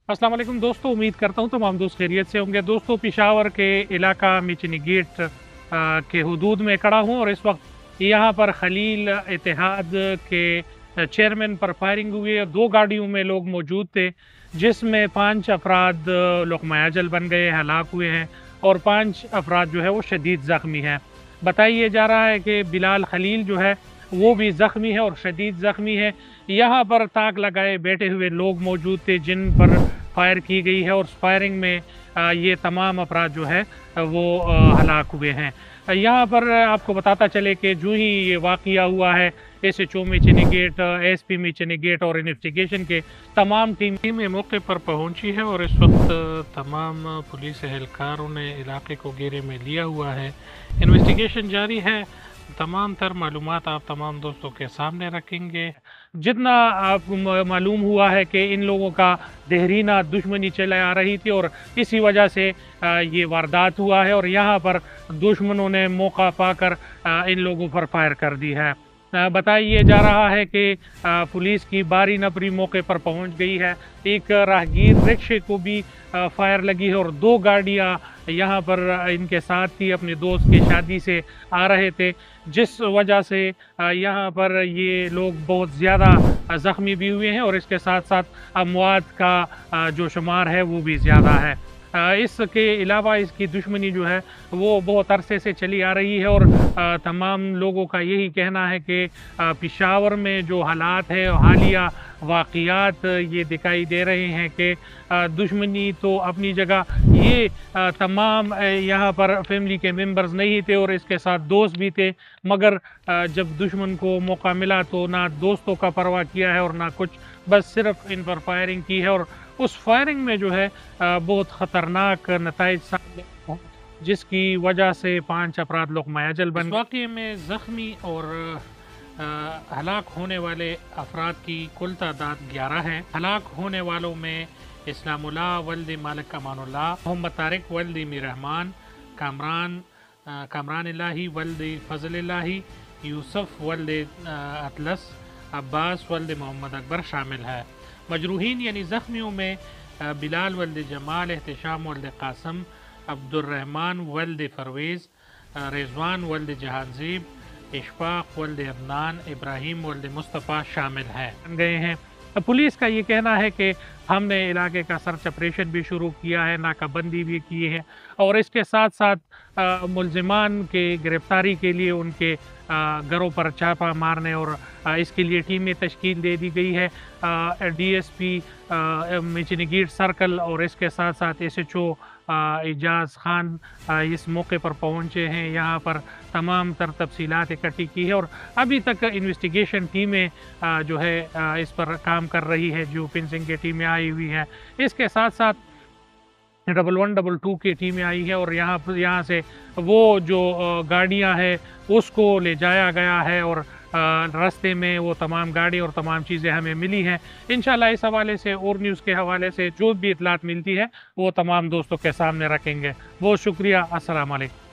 अस्सलाम वालेकुम दोस्तों, उम्मीद करता हूँ तमाम दोस्त खैरियत से होंगे। दोस्तों, पेशावर के इलाका मिचनी गेट के हुदूद में खड़ा हूँ और इस वक्त यहाँ पर खलील इत्तेहाद के चेयरमैन पर फायरिंग हुई है। दो गाड़ियों में लोग मौजूद थे, जिसमें 5 अफराद लुक़मा अजल बन गए, हलाक हुए हैं और 5 अफराद जो है वो शदीद ज़ख्मी हैं। बताया जा रहा है कि बिलाल खलील जो है वो भी ज़ख्मी है और शदीद ज़ख्मी है। यहाँ पर ताक लगाए बैठे हुए लोग मौजूद थे जिन पर फायर की गई है और उस फायरिंग में ये तमाम अफराद जो है वो हलाक हुए हैं। यहाँ पर आपको बताता चले कि जो ही ये वाक़या हुआ है, एसएचओ मिचनी गेट, एसपी मिचनी गेट और इन्वेस्टिगेशन के तमाम टीमें मौके पर पहुंची है और इस वक्त तमाम पुलिस एहलकारों ने इलाके को घेरे में लिया हुआ है। इन्वेस्टिगेशन जारी है। तमाम तर मालूमात आप तमाम दोस्तों के सामने रखेंगे। जितना आपको मालूम हुआ है कि इन लोगों का देहरीना दुश्मनी चले आ रही थी और इसी वजह से ये वारदात हुआ है और यहाँ पर दुश्मनों ने मौका पाकर इन लोगों पर फायर कर दी है। बताया जा रहा है कि पुलिस की बारी नफरी मौके पर पहुंच गई है। एक राहगीर रिक्शे को भी फायर लगी है और 2 गाड़ियां यहाँ पर इनके साथ थी, अपने दोस्त की शादी से आ रहे थे, जिस वजह से यहाँ पर ये लोग बहुत ज़्यादा ज़ख्मी भी हुए हैं और इसके साथ साथ अमवात का जो शुमार है वो भी ज़्यादा है। इसके अलावा इसकी दुश्मनी जो है वो बहुत अरसे से चली आ रही है और तमाम लोगों का यही कहना है कि पेशावर में जो हालात है, हालिया वाक़यात ये दिखाई दे रहे हैं कि दुश्मनी तो अपनी जगह, ये तमाम यहाँ पर फैमिली के मेंबर्स नहीं थे और इसके साथ दोस्त भी थे, मगर जब दुश्मन को मौका मिला तो ना दोस्तों का परवाह किया है और ना कुछ, बस सिर्फ इन पर फायरिंग की है और उस फायरिंग में जो है बहुत ख़तरनाक नताइज सामने आए, जिसकी वजह से 5 अफराद लुक़मा अजल बन। इस वाक़ये में ज़ख्मी और हलाक होने वाले अफराद की कुल तादाद 11 है। हलाक होने वालों में इस्लामुल्लाह वल्द मालिक अमानुल्लाह, मोहम्मद तारिक वल्द मीर रहमान, कामरान इलाही वल्द फजल इलाही, यूसुफ वल्द अतलस, अब्बास वल्द मोहम्मद अकबर शामिल है। मजरूहीन यानी ज़ख्मियों में बिलाल वल्द जमाल, एहतिशाम वल्द कासम, अब्दुर्रहमान वल्द परवेज़, रिजवान वल्द जहांज़ीब, इशफाक वल्द अदनान, इब्राहिम वल्द मुस्तफ़ा शामिल हैं गए हैं। पुलिस का ये कहना है कि हमने इलाके का सर्च ऑपरेशन भी शुरू किया है, नाकाबंदी भी की है और इसके साथ साथ मुलजिमान के गिरफ्तारी के लिए उनके घरों पर छापा मारने और इसके लिए टीमें तश्कील दे दी गई है। डीएसपी मिचनी गेट सर्कल और इसके साथ साथ एसएचओ एजाज खान इस मौके पर पहुंचे हैं, यहाँ पर तमाम तर तफसीलात इकट्ठी की है और अभी तक इन्वेस्टिगेशन टीमें जो है इस पर काम कर रही है, जो फिंसिंग की टीमें आई हुई हैं। इसके साथ साथ 1122 की टीमें आई है और यहाँ से वो जो गाड़ियाँ हैं उसको ले जाया गया है और रास्ते में वो तमाम गाड़ी और तमाम चीज़ें हमें मिली हैं। इंशाल्लाह इस हवाले से और न्यूज़ के हवाले से जो भी इतलात मिलती है वो तमाम दोस्तों के सामने रखेंगे। बहुत शुक्रिया। अस्सलाम वालेकुम।